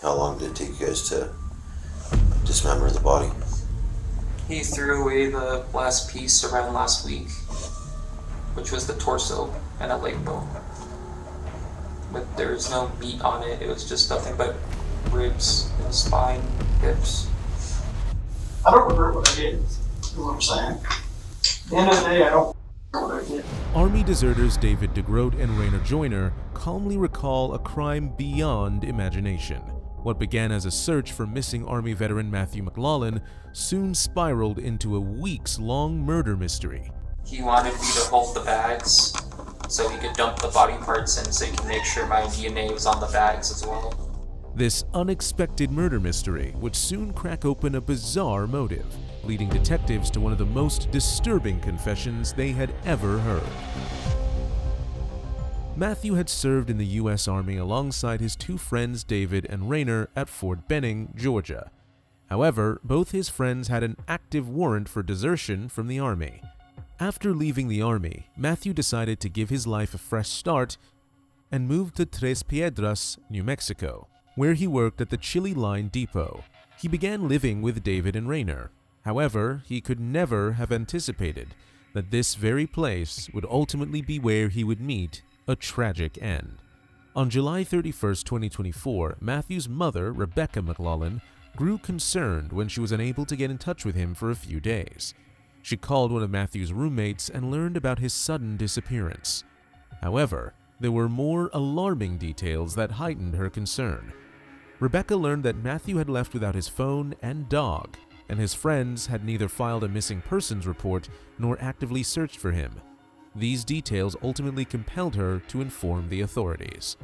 How long did it take you guys to dismember the body? He threw away the last piece around last week, which was the torso and a leg bone. But there was no meat on it, it was just nothing but ribs and spine, hips. I don't regret what I did, is what I'm saying. At the end of the day, I don't regret what I did. Army deserters David Degroat and Rainor Joiner calmly recall a crime beyond imagination. What began as a search for missing Army veteran Matthew McLaughlin soon spiraled into a weeks-long murder mystery. He wanted me to hold the bags so he could dump the body parts in so he could make sure my DNA was on the bags as well. This unexpected murder mystery would soon crack open a bizarre motive, leading detectives to one of the most disturbing confessions they had ever heard. Matthew had served in the U.S. Army alongside his two friends David and Rainor at Fort Benning, Georgia. However, both his friends had an active warrant for desertion from the Army. After leaving the Army, Matthew decided to give his life a fresh start and moved to Tres Piedras, New Mexico, where he worked at the Chili Line Depot. He began living with David and Rainor. However, he could never have anticipated that this very place would ultimately be where he would meet a tragic end. On July 31, 2024, Matthew's mother, Rebecca McLaughlin, grew concerned when she was unable to get in touch with him for a few days. She called one of Matthew's roommates and learned about his sudden disappearance. However, there were more alarming details that heightened her concern. Rebecca learned that Matthew had left without his phone and dog, and his friends had neither filed a missing persons report nor actively searched for him. These details ultimately compelled her to inform the authorities.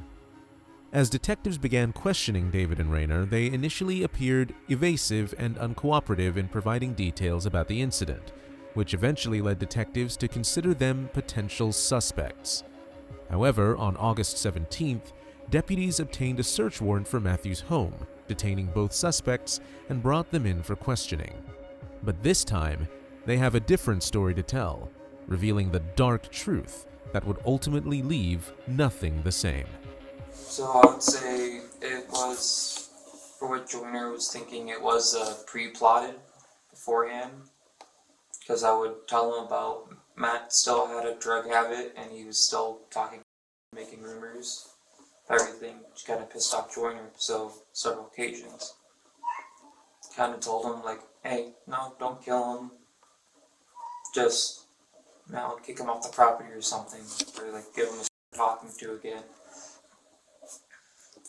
As detectives began questioning David and Rainor, they initially appeared evasive and uncooperative in providing details about the incident, which eventually led detectives to consider them potential suspects. However, on August 17th, deputies obtained a search warrant for Matthew's home, detaining both suspects and brought them in for questioning. But this time, they have a different story to tell, revealing the dark truth that would ultimately leave nothing the same. So I would say it was, for what Joiner was thinking, it was pre-plotted beforehand. Because I would tell him about Matt still had a drug habit and he was still talking, making rumors, everything, which kind of pissed off Joiner, so several occasions. Kind of told him, like, hey, no, don't kill him. Just, I'll kick him off the property or something, or like give him a talking to again.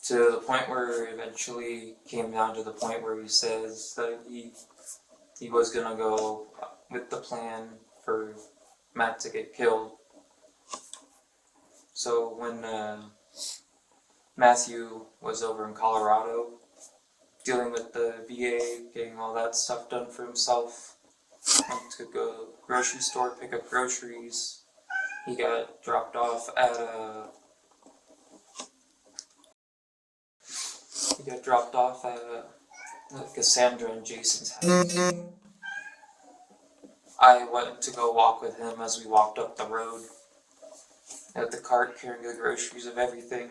To the point where it eventually came down to the point where he says that he was gonna go with the plan for Matt to get killed. So when Matthew was over in Colorado, dealing with the VA, getting all that stuff done for himself, went to go grocery store, pick up groceries. He got dropped off at Cassandra and Jason's house. I went to go walk with him as we walked up the road at the cart carrying the groceries of everything.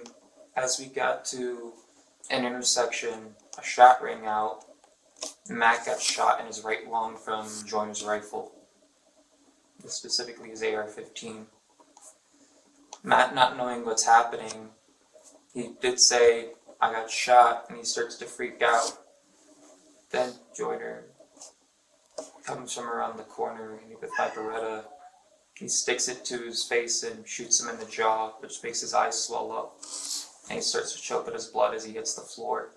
As we got to an intersection, a shot rang out. Matt got shot in his right lung from Joiner's rifle, specifically his AR-15. Matt, not knowing what's happening, he did say, I got shot, and he starts to freak out. Then Joiner comes from around the corner with my Beretta. He sticks it to his face and shoots him in the jaw, which makes his eyes swell up. And he starts to choke at his blood as he hits the floor.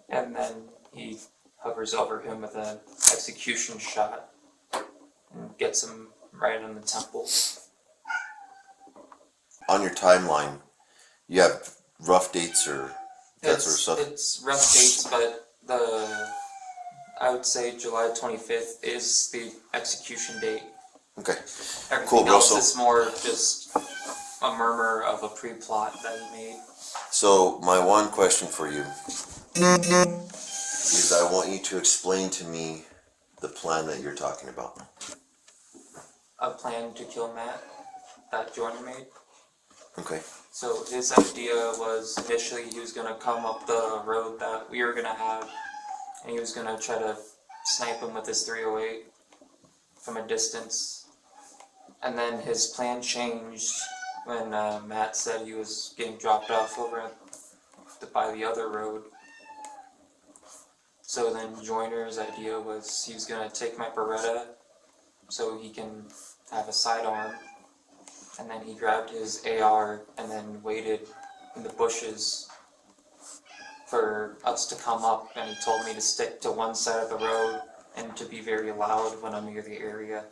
And then he hovers over him with an execution shot and gets him right on the temple. On your timeline, you have rough dates or that sort of stuff? It's rough dates, but I would say July 25th is the execution date. Okay. Everything Cool, bro. else So, is more just a murmur of a pre-plot that he made. so my one question for you is I want you to explain to me the plan that you're talking about. A plan to kill Matt that Joiner made. Okay. So his idea was initially he was gonna come up the road that we were gonna have, and he was gonna try to snipe him with his 308 from a distance. And then his plan changed when Matt said he was getting dropped off over by the other road. So then Joiner's idea was he was gonna take my Beretta so he can have a sidearm, and then he grabbed his AR and then waited in the bushes for us to come up, and he told me to stick to one side of the road and to be very loud when I'm near the area.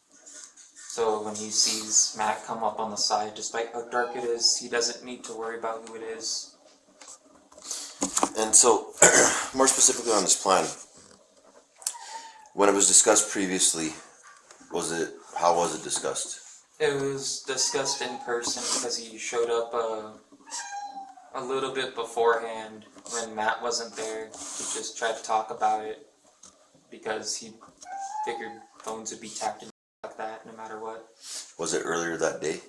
So when he sees Matt come up on the side, despite how dark it is, he doesn't need to worry about who it is. And so, more specifically on this plan, when it was discussed previously, how was it discussed? It was discussed in person because he showed up a little bit beforehand when Matt wasn't there. He just tried to talk about it because he figured phones would be tapped in like that no matter what. Was it earlier that day?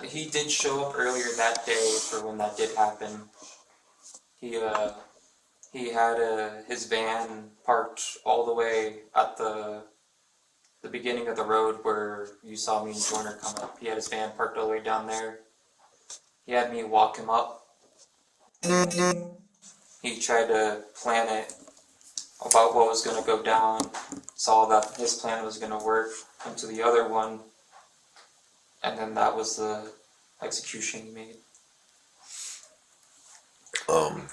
He did show up earlier that day for when that did happen. He had his van parked all the way at the beginning of the road where you saw me and Joiner come up. He had his van parked all the way down there. He had me walk him up. He tried to plan it about what was going to go down, saw that his plan was going to work into the other one, and then that was the execution he made.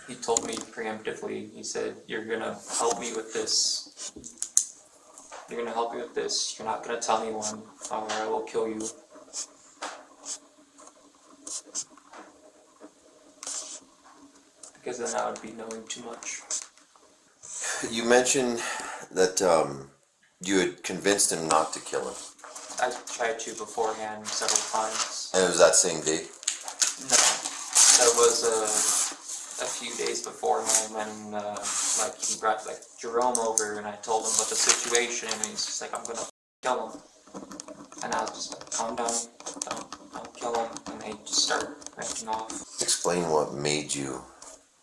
He told me preemptively, he said, "You're going to help me with this. You're going to help me with this. You're not going to tell anyone, or I will kill you." Because then I would be knowing too much. You mentioned that you had convinced him not to kill him. I tried to beforehand several times. And it was that same day? No, that was a few days beforehand when he brought Jerome over and I told him about the situation and he's just like, "I'm gonna kill him," and I was just like, "Calm down, don't kill him," and they just start ranting off. Explain what made you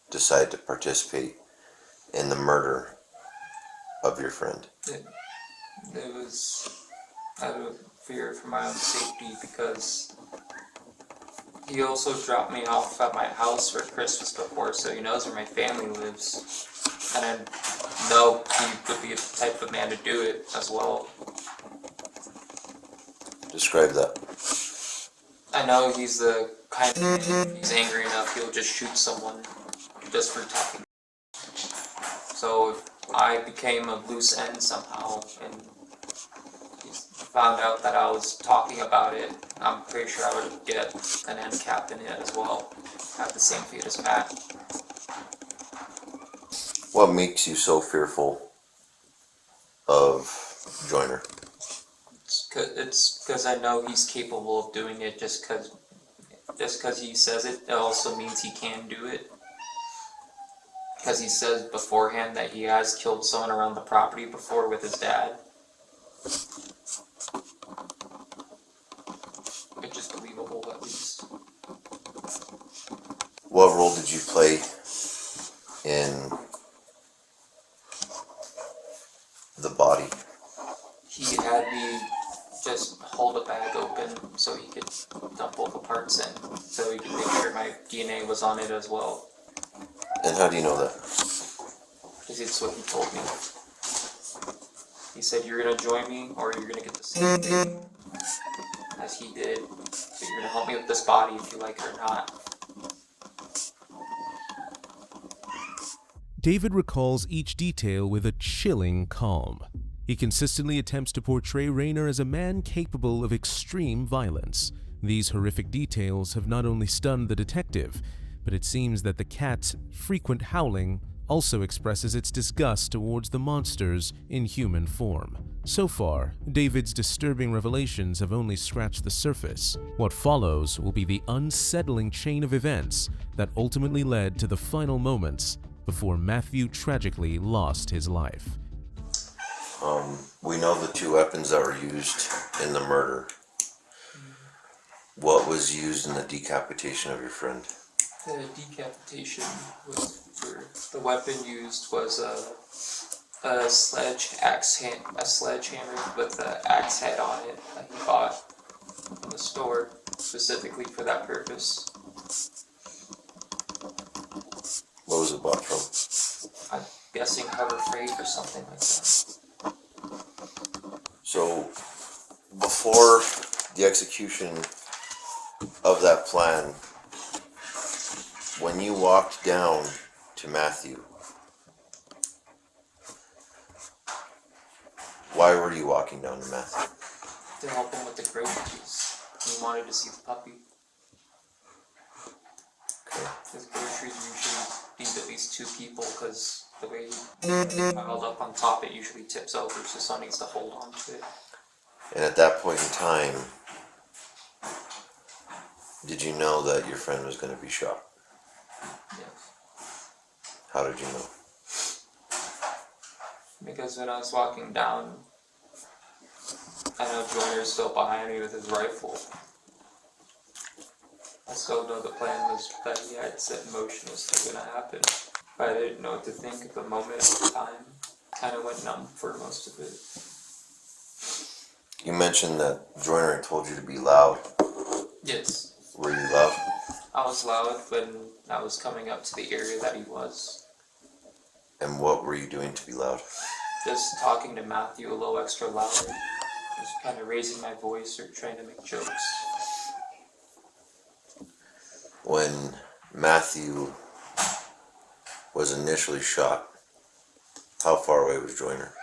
decide to participate in the murder of your friend. It was out of fear for my own safety because he also dropped me off at my house for Christmas before, so he knows where my family lives. And I know he would be the type of man to do it as well. Describe that. I know he's the kind of man, if he's angry enough, he'll just shoot someone just for talking. So if I became a loose end somehow and he found out that I was talking about it, I'm pretty sure I would get an end cap in it as well. Have the same fate as Matt. What makes you so fearful of Joiner? It's because I know he's capable of doing it. Just because he says it, it also means he can do it. Because he says beforehand that he has killed someone around the property before with his dad. Which is believable, at least. What role did you play in the body? He had me just hold a bag open so he could dump all the parts in, so he could make sure my DNA was on it as well. And how do you know that? Because it's what he told me. He said, "You're gonna join me, or you're gonna get the same thing as he did. So you're gonna help me with this body if you like it or not." David recalls each detail with a chilling calm. He consistently attempts to portray Rainor as a man capable of extreme violence. These horrific details have not only stunned the detective, but it seems that the cat's frequent howling also expresses its disgust towards the monsters in human form. So far, David's disturbing revelations have only scratched the surface. What follows will be the unsettling chain of events that ultimately led to the final moments before Matthew tragically lost his life. We know the two weapons that were used in the murder. What was used in the decapitation of your friend? The decapitation was for the weapon used was a sledgehammer with the axe head on it that he bought in the store specifically for that purpose. What was it bought from? I'm guessing Harbor Freight or something like that. So, before the execution of that plan, when you walked down to Matthew, why were you walking down to Matthew? To help him with the groceries. He wanted to see the puppy. Okay. His groceries usually need at least 2 people because the way he piled up on top, it usually tips over, so someone needs to hold on to it. And at that point in time, did you know that your friend was going to be shot? Yes. How did you know? Because when I was walking down, I know Joiner's still behind me with his rifle. I still know the plan was that he had set in motion was still going to happen. But I didn't know what to think at the moment at the time. Kind of went numb for most of it. You mentioned that Joiner had told you to be loud. Yes. Were you loud? I was loud when I was coming up to the area that he was. And what were you doing to be loud? Just talking to Matthew a little extra louder. Just kind of raising my voice or trying to make jokes. When Matthew was initially shot, how far away was Joiner?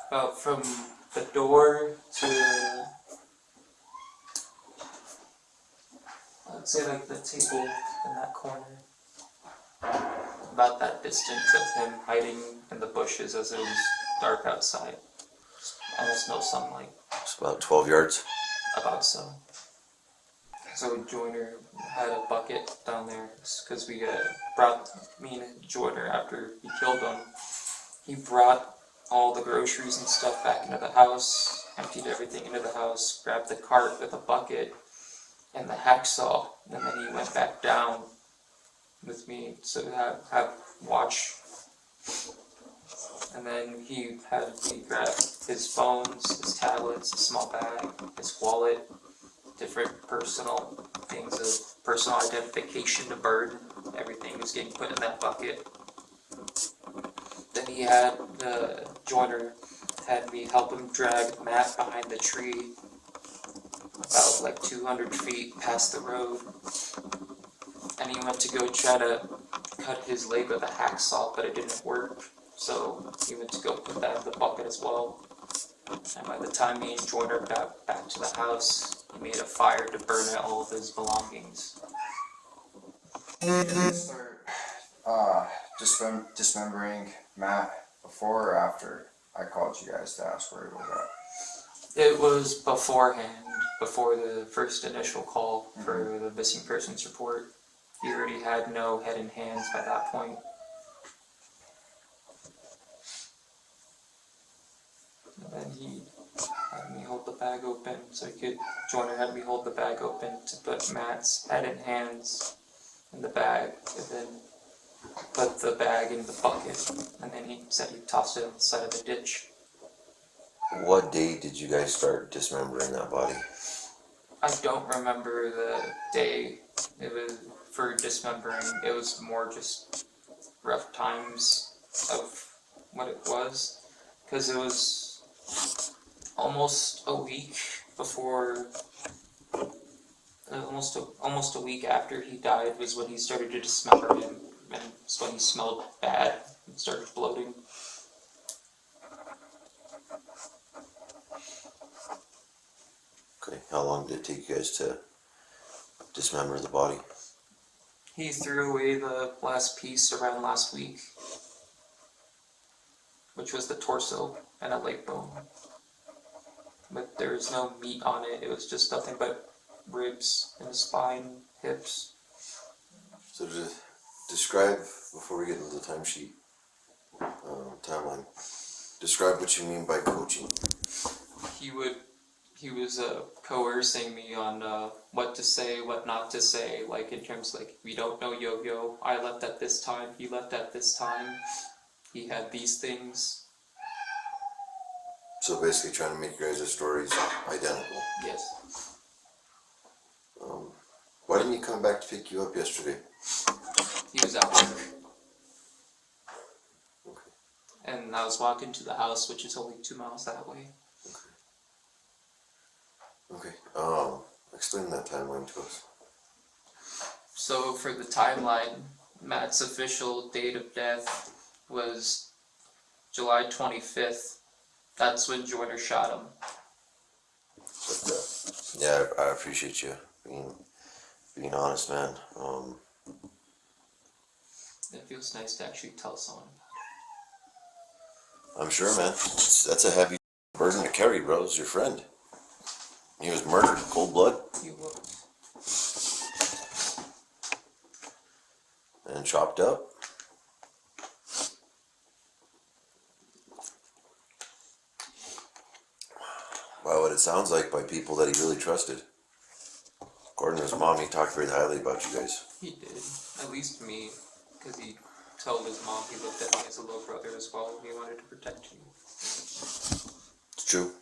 About from the door to, I'd say like the table in that corner. About that distance of him hiding in the bushes as it was dark outside. Almost no sunlight. It's about 12 yards. About so. So Joiner had a bucket down there because we brought me and Joiner after he killed him. He brought all the groceries and stuff back into the house, emptied everything into the house, grabbed the cart with a bucket and the hacksaw, and then he went back down with me to have watch. And then he had me grab his phones, his tablets, a small bag, his wallet, different personal things of personal identification to burn. Everything was getting put in that bucket. Then he had Joiner had me help him drag Matt behind the tree about like 200 feet past the road. And he went to go try to cut his leg with a hacksaw, but it didn't work. So he went to go put that in the bucket as well. And by the time me and Joiner got back to the house, he made a fire to burn out all of his belongings. Did you start dismembering Matt before or after I called you guys to ask where he was at? It was beforehand, before the first initial call for the missing persons report. He already had no head and hands by that point. And then he had me hold the bag open, Joiner had me hold the bag open to put Matt's head and hands in the bag, and then put the bag in the bucket, and then he said he tossed it on the side of the ditch. What day did you guys start dismembering that body? I don't remember the day it was for dismembering. It was more just rough times of what it was, because it was almost a week before, almost a week after he died was when he started to dismember him, and it's when he smelled bad and started bloating. Okay, how long did it take you guys to dismember the body? He threw away the last piece around last week, which was the torso and a leg bone. But there was no meat on it, it was just nothing but ribs and spine, hips. So to describe, before we get into the timesheet, timeline, describe what you mean by coaching. He would he was coercing me on what to say, what not to say, like in terms like, we don't know Yo-Yo, I left at this time, he left at this time, he had these things. So basically trying to make your guys' stories identical. Yes. Why didn't you come back to pick you up yesterday? He was at work. And I was walking to the house, which is only 2 miles that way. Okay. Explain that timeline to us. So for the timeline, Matt's official date of death was July 25th. That's when Joiner shot him. But, yeah, I appreciate you being honest, man. It feels nice to actually tell someone. I'm sure, man. That's a heavy burden to carry, bro. It's your friend. He was murdered, cold blood, He was. and chopped up. By what it sounds like, by people that he really trusted. According to his mom, he talked very highly about you guys. He did. At least me. Because he told his mom he looked at me as a little brother as well. He wanted to protect me. It's true.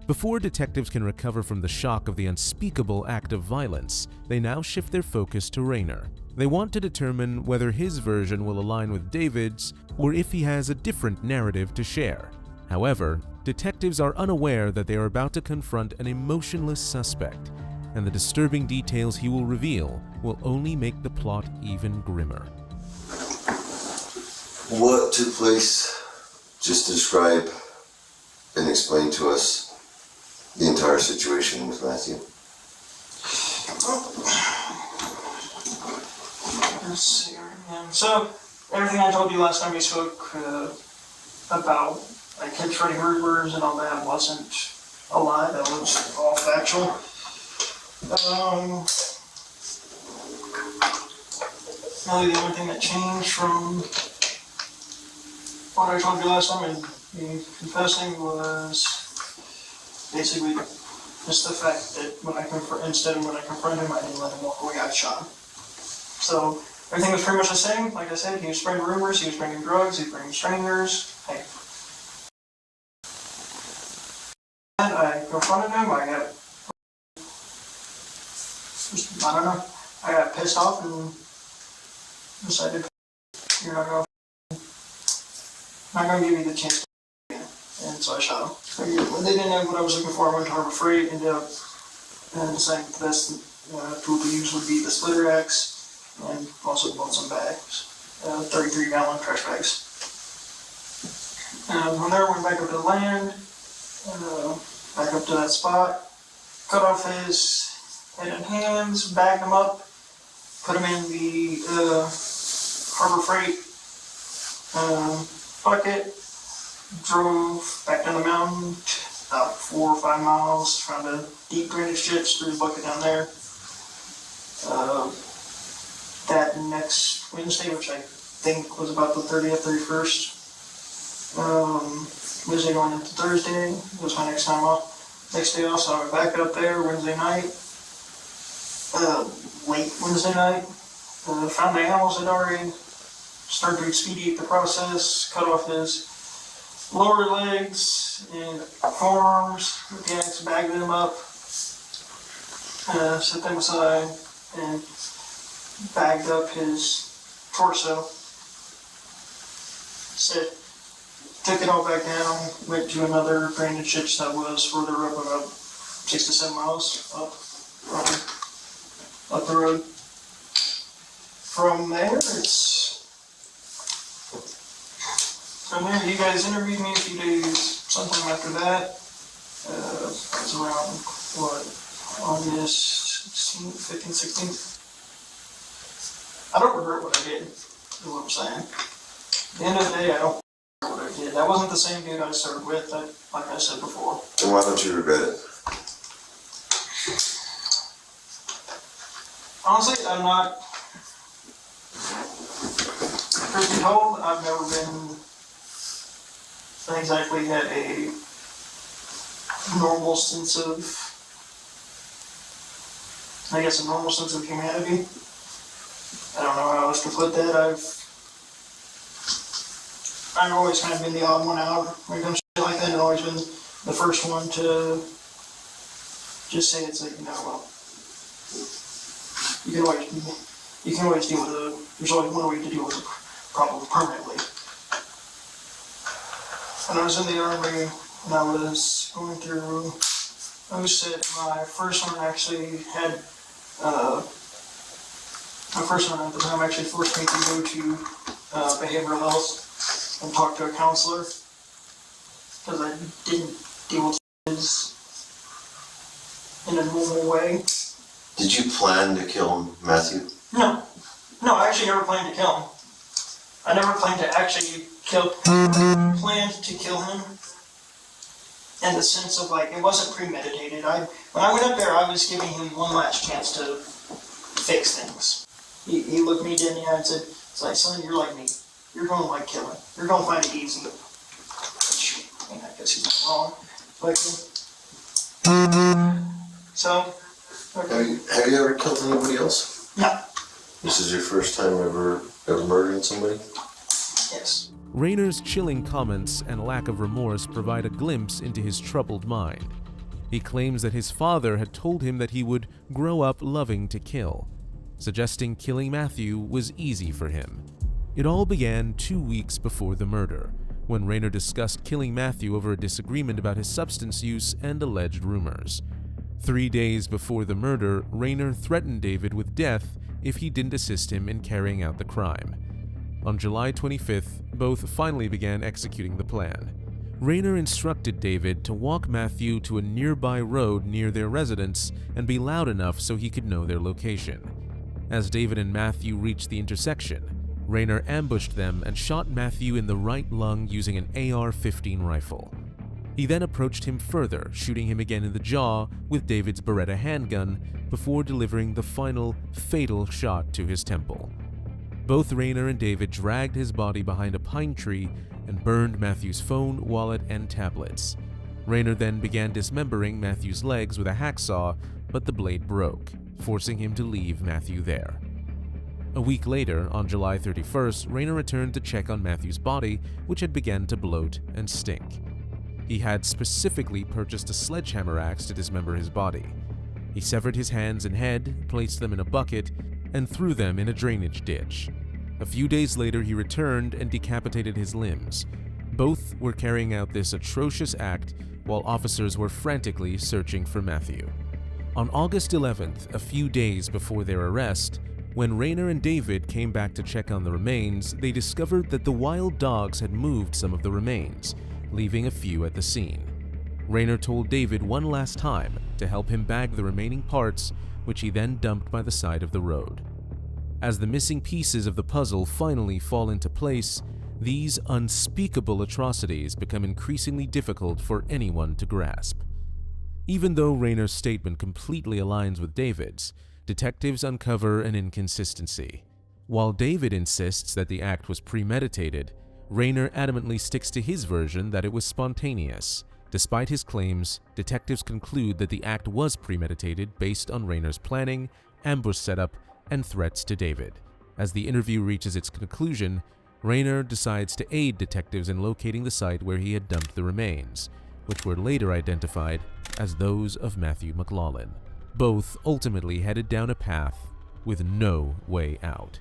Before detectives can recover from the shock of the unspeakable act of violence, they now shift their focus to Rainor. They want to determine whether his version will align with David's, or if he has a different narrative to share. However, detectives are unaware that they are about to confront an emotionless suspect, and the disturbing details he will reveal will only make the plot even grimmer. What took place? Just describe and explain to us the entire situation with Matthew. Let's see here again. So, everything I told you last time we spoke about like him spreading rumors and all that wasn't a lie, that was all factual. Really the only thing that changed from what I told you last time and me confessing was basically just the fact that when I confronted him, I didn't let him walk away, I shot him. So everything was pretty much the same. Like I said, he was spreading rumors, he was bringing drugs, he was bringing strangers. Hey. And I confronted him, I got pissed off and decided, you're not gonna give me the chance to again. And so I shot him. When they didn't have what I was looking for, I went to Harbor Freight, ended up deciding the best tool to use would be the splitter axe, and also bought some bags, 33-gallon trash bags. From there, went back up to the land, back up to that spot, cut off his head and hands, bagged him up, put him in the Harbor Freight bucket, drove back down the mountain, about 4 or 5 miles, found a deep drainage ditch, threw the bucket down there. That next Wednesday, which I think was about the 30th, 31st, Wednesday going into Thursday was my next time off. Next day off, so I went back up there Wednesday night, late Wednesday night, found the animals that already started to expedite the process, cut off his lower legs and forearms with the axe, bagged them up, set them aside, and bagged up his torso. Took it all back down, went to another drainage ditch that was further up, about 6 to 7 miles up the road. From there, you guys interviewed me a few days, sometime after that. It was around, August 16th, 15th, 16th. I don't regret what I did, is what I'm saying. At the end of the day, I don't regret what I did. That wasn't the same dude I started with, like I said before. Then why don't you regret it? Honestly, I'm not. Truth be told, I've never been exactly had a normal sense of, I guess, a normal sense of humanity. I don't know how else to put that. I've always kind of been the odd one out when it comes to shit like that, and always been the first one to just say it's like, well, you can always deal with there's always one way to deal with a problem permanently. When I was in the Army, and I was going through OSIT, my first one actually had, my first one at the time actually forced me to go to behavioral health and talk to a counselor, because I didn't deal with kids in a normal way. Did you plan to kill Matthew? No, I actually never planned to kill him. I never planned to actually planned to kill him in the sense of, like, it wasn't premeditated. When I went up there, I was giving him one last chance to fix things. He looked me dead in the eye and said, it's like, son, you're like me. You're going to like killing. You're going to find it easy. Which, I mean, I guess he's not wrong. But, so, okay. Have you ever killed anybody else? No. This is your first time ever murdering somebody? Yes. Rainor's chilling comments and lack of remorse provide a glimpse into his troubled mind. He claims that his father had told him that he would grow up loving to kill, suggesting killing Matthew was easy for him. It all began 2 weeks before the murder, when Rainor discussed killing Matthew over a disagreement about his substance use and alleged rumors. 3 days before the murder, Rainor threatened David with death if he didn't assist him in carrying out the crime. On July 25th, both finally began executing the plan. Rainor instructed David to walk Matthew to a nearby road near their residence and be loud enough so he could know their location. As David and Matthew reached the intersection, Rainor ambushed them and shot Matthew in the right lung using an AR-15 rifle. He then approached him further, shooting him again in the jaw with David's Beretta handgun before delivering the final, fatal shot to his temple. Both Rainor and David dragged his body behind a pine tree and burned Matthew's phone, wallet, and tablets. Rainor then began dismembering Matthew's legs with a hacksaw, but the blade broke, forcing him to leave Matthew there. A week later, on July 31st, Rainor returned to check on Matthew's body, which had begun to bloat and stink. He had specifically purchased a sledgehammer axe to dismember his body. He severed his hands and head, placed them in a bucket, and threw them in a drainage ditch. A few days later, he returned and decapitated his limbs. Both were carrying out this atrocious act while officers were frantically searching for Matthew. On August 11th, a few days before their arrest, when Rainor and David came back to check on the remains, they discovered that the wild dogs had moved some of the remains, leaving a few at the scene. Rainor told David one last time to help him bag the remaining parts, which he then dumped by the side of the road. As the missing pieces of the puzzle finally fall into place, these unspeakable atrocities become increasingly difficult for anyone to grasp. Even though Rainor's statement completely aligns with David's, detectives uncover an inconsistency. While David insists that the act was premeditated, Rainor adamantly sticks to his version that it was spontaneous. Despite his claims, detectives conclude that the act was premeditated based on Rainor's planning, ambush setup, and threats to David. As the interview reaches its conclusion, Rainor decides to aid detectives in locating the site where he had dumped the remains, which were later identified as those of Matthew McLaughlin. Both ultimately headed down a path with no way out.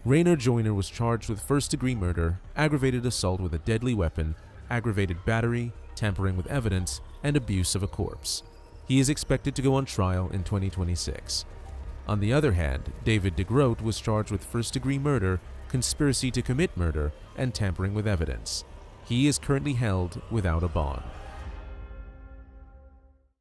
Rainor Joiner was charged with first-degree murder, aggravated assault with a deadly weapon, aggravated battery, tampering with evidence, and abuse of a corpse. He is expected to go on trial in 2026. On the other hand, David Degroat was charged with first-degree murder, conspiracy to commit murder, and tampering with evidence. He is currently held without a bond.